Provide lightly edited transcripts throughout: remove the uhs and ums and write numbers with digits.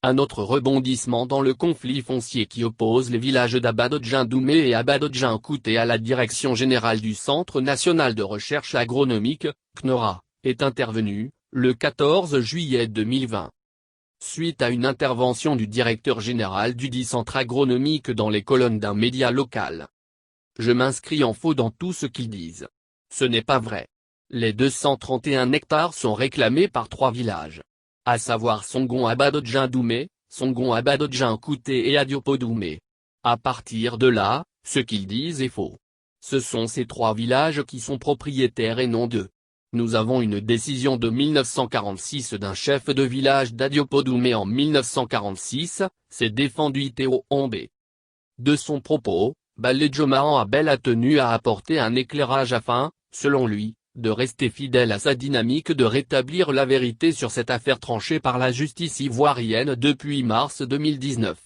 Un autre rebondissement dans le conflit foncier qui oppose les villages d'Abadodjin-Doumé et Abadodjin-Kouté à la Direction générale du Centre national de recherche agronomique, CNORA, est intervenu, le 14 juillet 2020. Suite à une intervention du directeur général dudit centre agronomique dans les colonnes d'un média local. Je m'inscris en faux dans tout ce qu'ils disent. Ce n'est pas vrai. Les 231 hectares sont réclamés par 3 villages. À savoir Songon Abadodjin-Doumé, Songon Abadodjin-Kouté et Adiopo-Doumé. À partir de là, ce qu'ils disent est faux. Ce sont ces 3 villages qui sont propriétaires et non d'eux. Nous avons une décision de 1946 d'un chef de village d'Adiopo-Doumé en 1946, c'est défendu Iteo Ombé. De son propos, Baledjomahan Abel a tenu à apporter un éclairage afin, selon lui, de rester fidèle à sa dynamique de rétablir la vérité sur cette affaire tranchée par la justice ivoirienne depuis mars 2019.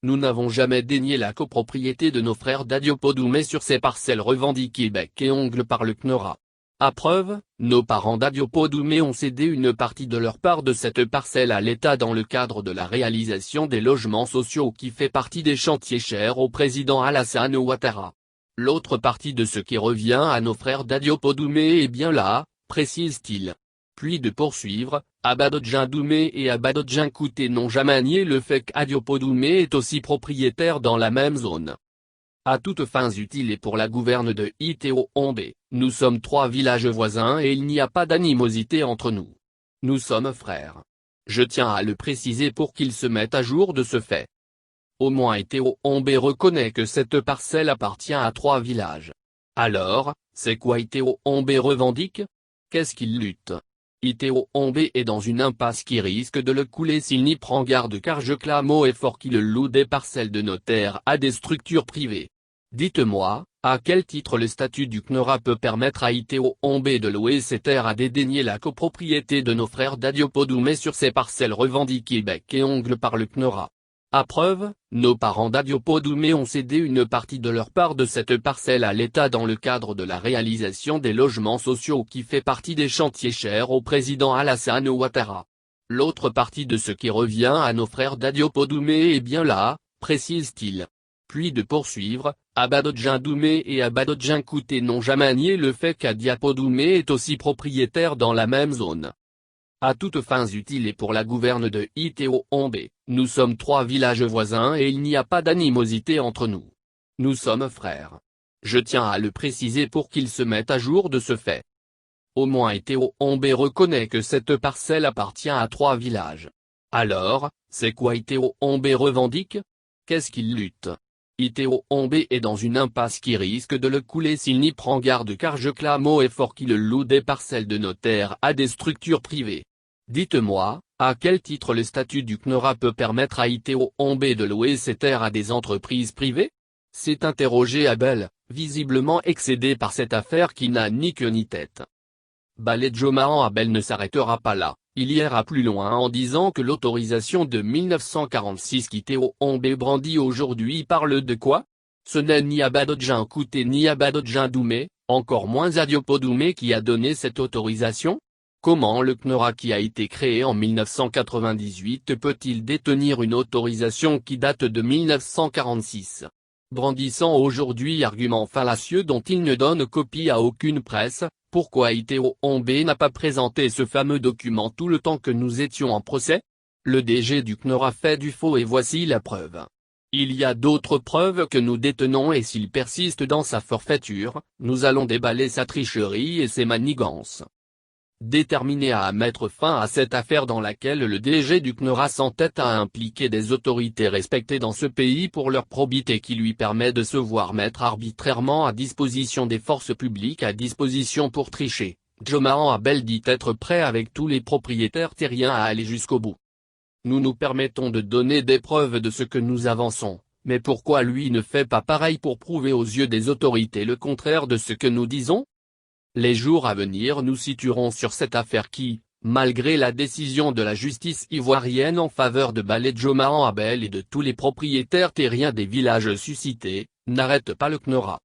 Nous n'avons jamais dénié la copropriété de nos frères d'Adiopo-Doumé sur ces parcelles revendiquées bec et ongles par le CNORA. À preuve, nos parents d'Adiopo-Doumé ont cédé une partie de leur part de cette parcelle à l'État dans le cadre de la réalisation des logements sociaux qui fait partie des chantiers chers au président Alassane Ouattara. L'autre partie de ce qui revient à nos frères d'Adiopo-Doumé est bien là, précise-t-il. Puis de poursuivre, Abadodjin-Doumé et Abadodjin-Kouté n'ont jamais nié le fait qu'Adiopo-Doumé est aussi propriétaire dans la même zone. À toutes fins utiles et pour la gouverne de Iteo Ombé, nous sommes 3 villages voisins et il n'y a pas d'animosité entre nous. Nous sommes frères. Je tiens à le préciser pour qu'ils se mettent à jour de ce fait. Au moins Iteo Ombé reconnaît que cette parcelle appartient à 3 villages. Alors, c'est quoi Iteo Ombé revendique? Qu'est-ce qu'il lutte? Iteo Ombé est dans une impasse qui risque de le couler s'il n'y prend garde car je clame haut et fort qu'il loue des parcelles de notaires à des structures privées. Dites-moi, à quel titre le statut du CNORA peut permettre à Iteo Ombé de louer ses terres à dédaigner la copropriété de nos frères d'Adiopo-Doumé sur ces parcelles revendiquées bec et ongles par le CNORA? À preuve, nos parents d'Adiopo-Doumé ont cédé une partie de leur part de cette parcelle à l'État dans le cadre de la réalisation des logements sociaux qui fait partie des chantiers chers au président Alassane Ouattara. L'autre partie de ce qui revient à nos frères d'Adiopo-Doumé est bien là, précise-t-il. Puis de poursuivre, Abadodjin-Doumé et Abadodjin-Kouté n'ont jamais nié le fait qu'Adiopo-Doumé est aussi propriétaire dans la même zone. À toutes fins utiles et pour la gouverne de Iteo Ombé, nous sommes 3 villages voisins et il n'y a pas d'animosité entre nous. Nous sommes frères. Je tiens à le préciser pour qu'ils se mettent à jour de ce fait. Au moins Iteo Ombé reconnaît que cette parcelle appartient à 3 villages. Alors, c'est quoi Iteo Ombé revendique? Qu'est-ce qu'il lutte? Iteo Ombé est dans une impasse qui risque de le couler s'il n'y prend garde car je clame haut et fort qu'il loue des parcelles de notaires à des structures privées. Dites-moi, à quel titre le statut du CNORA peut permettre à Iteo Ombé de louer ses terres à des entreprises privées? S'est interrogé Abel, visiblement excédé par cette affaire qui n'a ni queue ni tête. Baledjomahan Abel ne s'arrêtera pas là, il ira plus loin en disant que l'autorisation de 1946 qu'Iteo Ombé brandit aujourd'hui parle de quoi? Ce n'est ni Abadodjin-Kouté ni Abadodjin-Doumé, encore moins Adiopo-Doumé qui a donné cette autorisation? Comment le CNORA qui a été créé en 1998 peut-il détenir une autorisation qui date de 1946? Brandissant aujourd'hui argument fallacieux dont il ne donne copie à aucune presse, pourquoi Iteo Ombé n'a pas présenté ce fameux document tout le temps que nous étions en procès? Le DG du CNORA fait du faux et voici la preuve. Il y a d'autres preuves que nous détenons et s'il persiste dans sa forfaiture, nous allons déballer sa tricherie et ses manigances. Déterminé à mettre fin à cette affaire dans laquelle le DG du CNORA s'entête à impliquer des autorités respectées dans ce pays pour leur probité qui lui permet de se voir mettre arbitrairement à disposition des forces publiques à disposition pour tricher, Djomahan Abel dit être prêt avec tous les propriétaires terriens à aller jusqu'au bout. Nous nous permettons de donner des preuves de ce que nous avançons, mais pourquoi lui ne fait pas pareil pour prouver aux yeux des autorités le contraire de ce que nous disons? Les jours à venir nous situerons sur cette affaire qui, malgré la décision de la justice ivoirienne en faveur de Baledjomahan Abel et de tous les propriétaires terriens des villages suscités, n'arrête pas le CNORA.